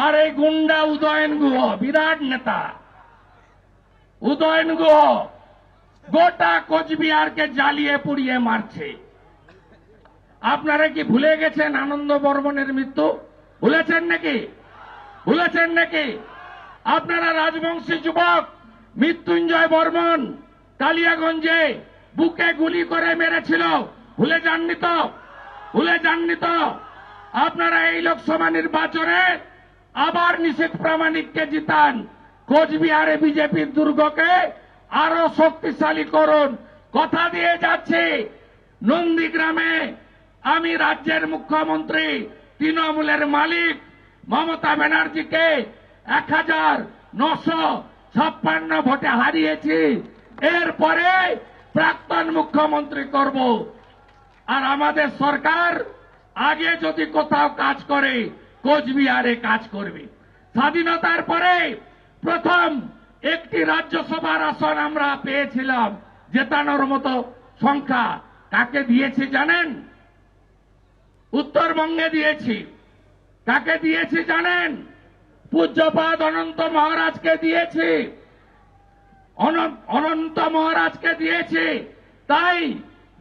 আর এই গুন্ডা উদয়ন গুহ বিরাট নেতা উদয়ন গুহ গোটা কোচবিহারকে জ্বালিয়ে পুড়িয়ে মারছে। আপনারা কি ভুলে গেছেন আনন্দ বর্মনের মৃত্যু? ভুলেছেন নাকি? ভুলেছেন নাকি? আপনারা রাজবংশী যুবক মৃত্যুঞ্জয় বর্মন কালিয়াগঞ্জে বুকে গুলি করে মেরেছিল, ভুলে যাননি তো? ভুলে যাননি তো? আপনারা এই লোকসভা নির্বাচনে আবার নিশীথ প্রামাণিককে জিতান, কোচবিহারে বিজেপির দুর্গকে আরো শক্তিশালী করুন। কথা দিয়ে যাচ্ছি, নন্দীগ্রামে আমি রাজ্যের মুখ্যমন্ত্রী তৃণমূলের মালিক মমতা ব্যানার্জিকে 1956 ভোটে হারিয়েছি। এরপরে প্রাক্তন মুখ্যমন্ত্রী করব। আর আমাদের সরকার আগে যদি কোথাও কাজ করে কোচবিহারে কাজ করবে। স্বাধীনতার পরে প্রথম একটি রাজ্যসভার আসন আমরা পেয়েছিলাম, জেতানোর মতো সংখ্যা। কাকে দিয়েছি জানেন? উত্তরবঙ্গে দিয়েছি। কাকে দিয়েছি জানেন? পূজ্যপাদ অনন্ত মহারাজকে দিয়েছি। অনন্ত মহারাজকে দিয়েছি। তাই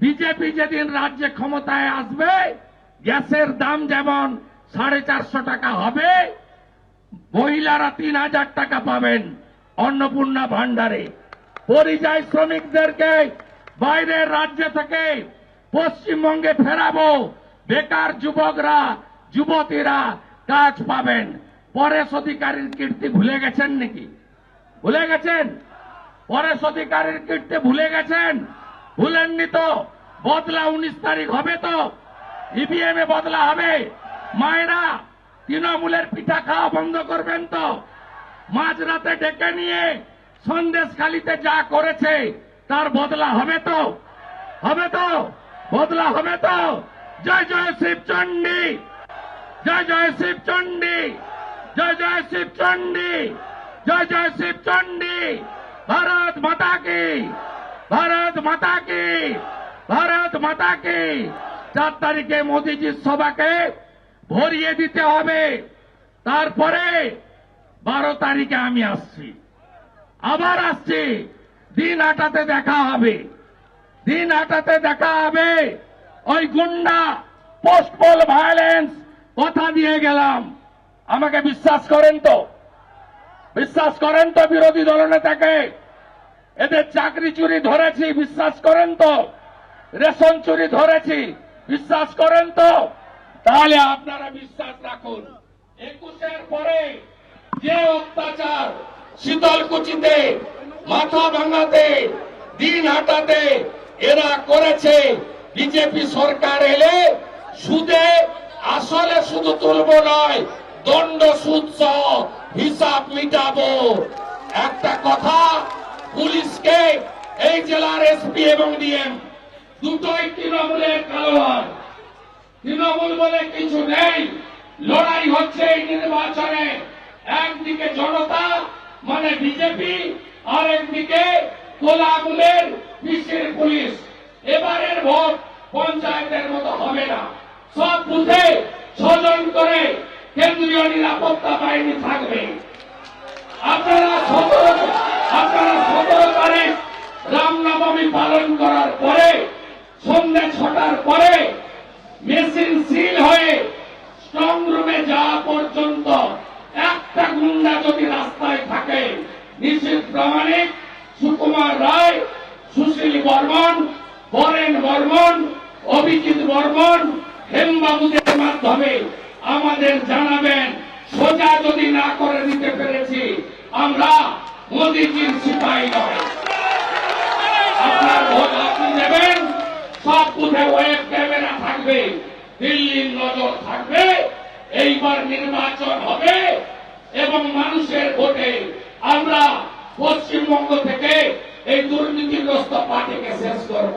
বিজেপি যেদিন রাজ্যে ক্ষমতায় আসবে, গ্যাসের দাম যেমন 450 টাকা হবে, মহিলারা 3000 টাকা পাবেন অন্নপূর্ণা ভান্ডারে। পরিযায়ী শ্রমিকদেরকে বাইরের রাজ্য থেকে পশ্চিমবঙ্গে ফেরাবো। বেকার যুবকরা যুবতীরা কাজ পাবেন। পরেশ অধিকারীর কীর্তি ভুলে গেছেন নাকি? ভুলে গেছেন? পরেশ অধিকারীর কীর্তি ভুলে গেছেন? ভুলেননি তো? বদলা 19 তারিখ হবে তো? ইভিএম এ বদলা হবে। মায়েরা তৃণমূলের পিঠা খাওয়া বন্ধ করবেন তো? মাঝরাতে ডেকে নিয়ে সন্দেশখালিতে যা করেছে তার বদলা হবে তো? হবে তো? বদলা হবে তো? জয় জয় শিবচণ্ডী, জয় জয় শিবচণ্ডী, জয় জয় শিবচণ্ডী, জয় জয় শিবচণ্ডী। ভারত মাতা কি, ভারত মাতা কি, ভারত মাতা কি। 4 তারিখে মোদীজির সভাকে ভরিয়ে দিতে হবে। তারপরে 12 তারিখে আমি আসছি, আবার আসছি। দিন হাটাতে দেখা হবে, দিন হাটাতে দেখা হবে। ওই গুন্ডা পোস্ট পোল ভায়োলেন্স কথা দিয়ে গেলাম। আমাকে বিশ্বাস করেন তো? বিশ্বাস করেন তো বিরোধী দলনেতাকে? এদের চাকরি চুরি ধরেছি, বিশ্বাস করেন তো? রেশন চুরি ধরেছি, বিশ্বাস করেন তো? তাহলে আপনারা বিশ্বাস রাখুন। 21-এর পরে যে অত্যাচার শীতলকুচিতে, মাথা ভাঙাতে, দিন হাটাতে এরা করেছে, বিজেপি সরকার এলে সুদে আসলে শুধু তুলব নয়, দণ্ড সুদ সহ হিসাব মিটাবো। একটা কথা, পুলিশকে এই জেলার এসপি এবং ডিএম দুটোই তৃণমূলের কালোয়ার। তৃণমূল বলে কিছু নেই। লড়াই হচ্ছে এই নির্বাচনে। একদিকে জনতা মানে বিজেপি, আর একদিকে তোলামূলের পিসির পুলিশ। এবারের ভোট পঞ্চায়েতের মতো হবে না। সব বুথে 6 জন করে কেন্দ্রীয় নিরাপত্তা বাহিনী থাকবে। আপনারা 17 তারিখ রামনবমী পালন করার পরে সন্ধ্যে 6টার পরে মেশিন সিল হয়ে স্ট্রং রুমে যাওয়া পর্যন্ত একটা গুন্ডা যদি রাস্তায় থাকে, নিশীথ প্রামাণিক, সুকুমার রায়, সুশীল বর্মন, বরেন বর্মন, অভিজিৎ বর্মন, হেমবাবুদের মাধ্যমে আমাদের জানাবেন। সোজা যদি না করে দিতে পেরেছি, আমরা মোদীজির সিপাহী নয়। আপনার ভোট আপনি দেবেন। সব বুথে ওয়েব ক্যামেরা থাকবে, দিল্লির নজর থাকবে। এইবার নির্বাচন হবে এবং মানুষের ভোটে আমরা পশ্চিমবঙ্গ থেকে এই দুর্নীতিগ্রস্ত পার্টিকে শেষ করব।